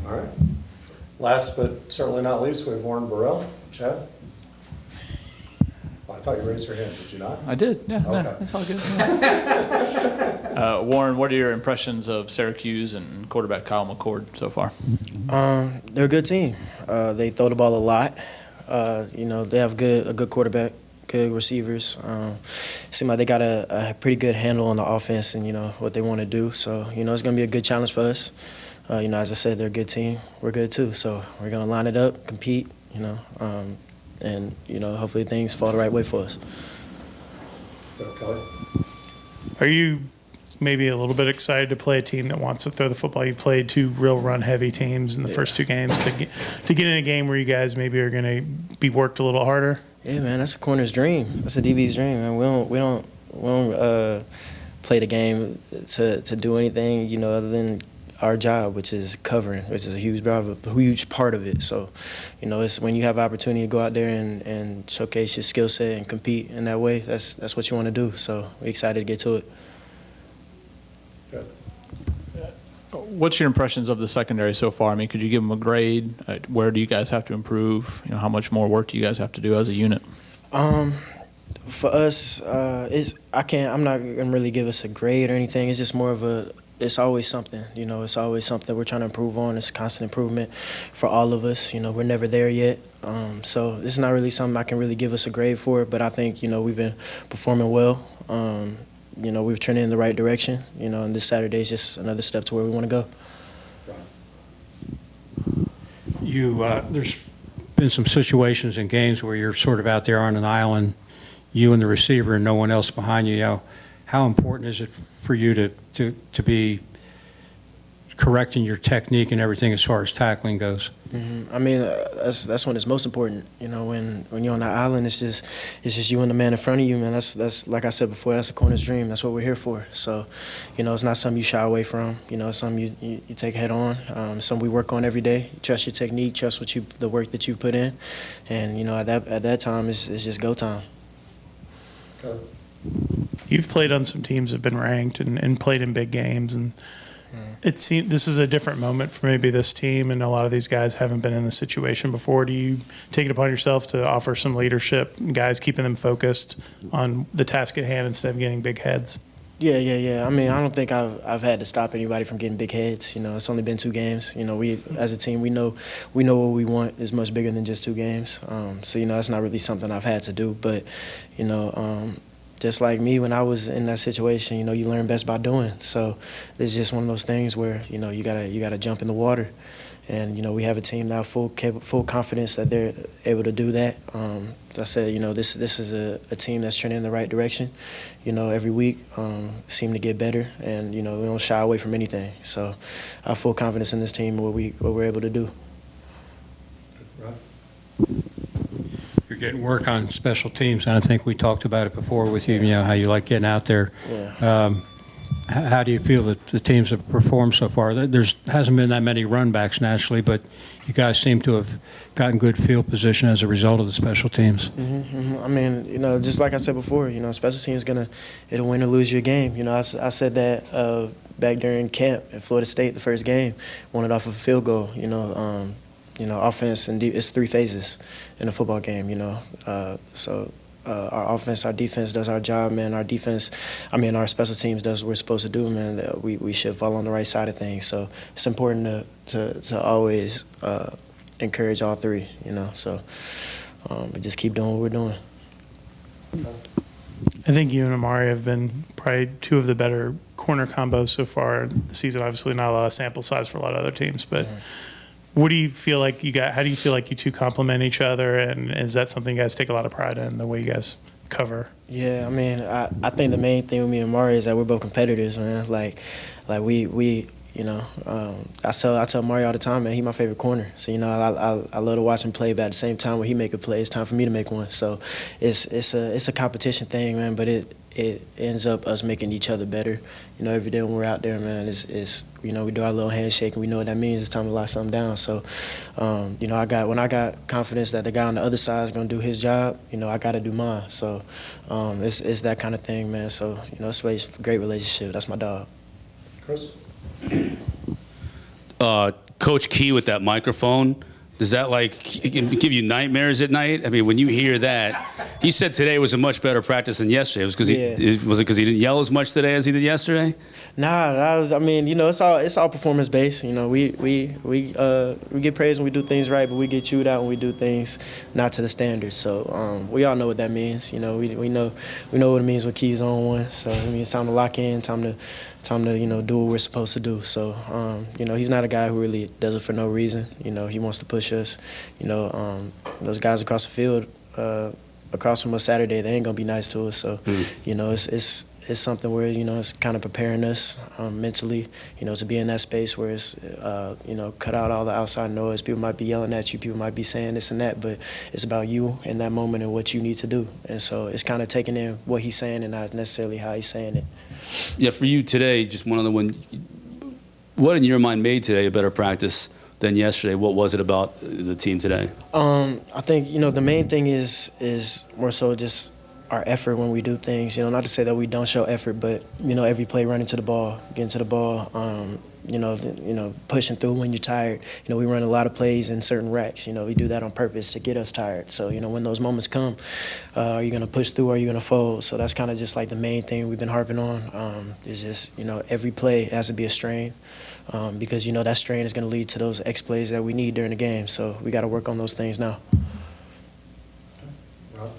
All right. Last but certainly not least, we have Warren Burrell. Chad? Oh, I thought you raised your hand. Did you not? I did, yeah. Okay. No, it's all good. Warren, what are your impressions of Syracuse and quarterback Kyle McCord so far? They're a good team. They throw the ball a lot. They have a good quarterback, good receivers. Seem like they got a pretty good handle on the offense and, what they want to do. So, it's going to be a good challenge for us. As I said, they're a good team. We're good too. So we're going to line it up, compete, and, hopefully things fall the right way for us. Kelly? Are you maybe a little bit excited to play a team that wants to throw the football? You've played two real run-heavy teams in the first two games. To get in a game where you guys maybe are going to be worked a little harder? Yeah, man, that's a corner's dream. That's a DB's dream, man. We don't play the game to do anything, other than our job, which is covering, which is a huge part of it. So, it's when you have opportunity to go out there and showcase your skill set and compete in that way, that's what you want to do. So we're excited to get to it. What's your impressions of the secondary so far? I mean, could you give them a grade? Where do you guys have to improve? How much more work do you guys have to do as a unit? For us, I'm not gonna really give us a grade or anything. It's just more of it's always something, it's always something we're trying to improve on. It's constant improvement for all of us. We're never there yet. So it's not really something I can really give us a grade for, but I think, we've been performing well. We're trending in the right direction, and this Saturday is just another step to where we want to go. There's been some situations in games where you're sort of out there on an island, you and the receiver and no one else behind you. How important is it for you to be correcting your technique and everything as far as tackling goes? Mm-hmm. I mean, that's when it's most important. When you're on the island, it's just you and the man in front of you, man. That's like I said before, that's a corner's dream. That's what we're here for. So, it's not something you shy away from. It's something you take head on. It's something we work on every day. You trust your technique, trust the work that you put in, and at that time, it's just go time. Okay. You've played on some teams that have been ranked and played in big games, and it seems this is a different moment for maybe this team, and a lot of these guys haven't been in this situation before. Do you take it upon yourself to offer some leadership, guys keeping them focused on the task at hand instead of getting big heads? Yeah. I mean, I don't think I've had to stop anybody from getting big heads. It's only been 2 games. We as a team, we know what we want is much bigger than just 2 games. So that's not really something I've had to do. But just like me, when I was in that situation, you learn best by doing. So it's just one of those things where you gotta jump in the water, and we have a team now full confidence that they're able to do that. As I said, this is a team that's trending in the right direction. Every week seem to get better, and we don't shy away from anything. So I have full confidence in this team and what we're able to do. You're getting work on special teams, and I think we talked about it before with you, how you like getting out there. Yeah. How do you feel that the teams have performed so far? There hasn't been that many run backs nationally, but you guys seem to have gotten good field position as a result of the special teams. I mean, just like I said before, special teams it'll win or lose your game. I said that back during camp at Florida State, the first game, won it off of a field goal. Offense and it's 3 phases in a football game, So our offense, our defense does our job, man. Our special teams does what we're supposed to do, man. We should fall on the right side of things. So it's important to always encourage all 3, So we just keep doing what we're doing. I think you and Amari have been probably 2 of the better corner combos so far this season. Obviously, not a lot of sample size for a lot of other teams, but. What do you feel like you got? How do you feel like you 2 complement each other? And is that something you guys take a lot of pride in, the way you guys cover? Yeah, I mean, I think the main thing with me and Mari is that we're both competitors, man. Like we I tell Mari all the time, man, he's my favorite corner. So, I love to watch him play, but at the same time, when he make a play, it's time for me to make one. So it's a competition thing, man, but it ends up us making each other better. Every day when we're out there, man, we do our little handshake, and we know what that means. It's time to lock something down. So, when I got confidence that the guy on the other side is going to do his job, I got to do mine. So, it's that kind of thing, man. So, it's a great relationship. That's my dog. Chris? Coach Key with that microphone, does that like give you nightmares at night? I mean, when you hear that, he said today was a much better practice than yesterday. Was because was it because he didn't yell as much today as he did yesterday? Nah, that was. I mean, you know, it's all performance based. You know, we get praised when we do things right, but we get chewed out when we do things not to the standards. So we all know what that means. You know, we know what it means when Key's on one. So I mean, it's time to lock in, time to do what we're supposed to do. So you know, he's not a guy who really does it for no reason. You know, he wants to push us. You know, those guys across the field, across from us Saturday, they ain't gonna be nice to us. So you know, it's something where, you know, it's kind of preparing us mentally, you know, to be in that space where it's, you know, cut out all the outside noise. People might be yelling at you, people might be saying this and that, but it's about you in that moment and what you need to do. And so it's kind of taking in what he's saying and not necessarily how he's saying it. Yeah, for you today, just one other one. What in your mind made today a better practice than yesterday? What was it about the team today? I think, you know, the main thing is more so just our effort when we do things. You know, not to say that we don't show effort, but, you know, every play running to the ball, getting to the ball, you know, pushing through when you're tired. You know, we run a lot of plays in certain racks. You know, we do that on purpose to get us tired. So, you know, when those moments come, are you going to push through or are you going to fold? So that's kind of just like the main thing we've been harping on, is just, you know, every play has to be a strain, because, you know, that strain is going to lead to those X plays that we need during the game. So we got to work on those things now. Rob?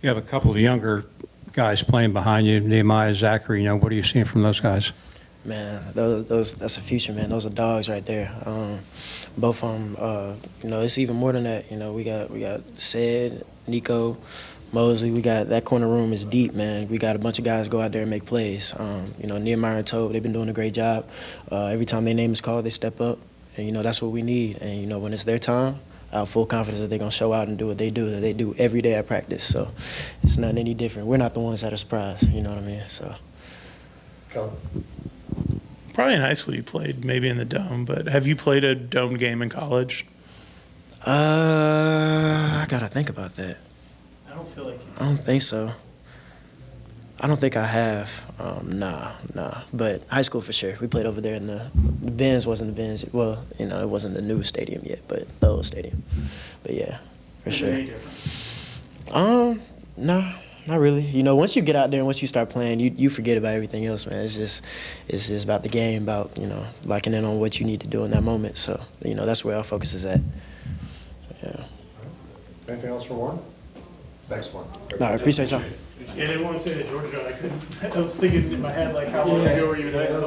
You have a couple of younger guys playing behind you, Nehemiah, Zachary. You know, what are you seeing from those guys? Man, that's a future, man. Those are dogs right there. Both of them, you know, it's even more than that. You know, we got Sid, Nico, Mosley. We got that corner room is deep, man. We got a bunch of guys go out there and make plays. You know, Nehemiah and Tobe, they've been doing a great job. Every time their name is called, they step up, and you know that's what we need. And you know, when it's their time, I have full confidence that they're going to show out and do what they do, that they do every day at practice. So it's not any different. We're not the ones that are surprised, you know what I mean? So. Go. Probably in high school you played, maybe in the Dome, but have you played a Dome game in college? I got to think about that. I don't feel like I don't think so. I don't think I have. Nah. But high school for sure. We played over there in the Benz wasn't the Benz. Well, you know, it wasn't the new stadium yet, but the old stadium. But yeah, for sure. any different? Nah, not really. You know, once you get out there and once you start playing, you forget about everything else, man. It's just about the game, about, you know, locking in on what you need to do in that moment. So, you know, that's where our focus is at. Yeah. Anything else for Warren? Thanks, Warren. No, I appreciate y'all. Yeah, I didn't want to say that Georgia. I was thinking in my head, like, how long ago were you in high school?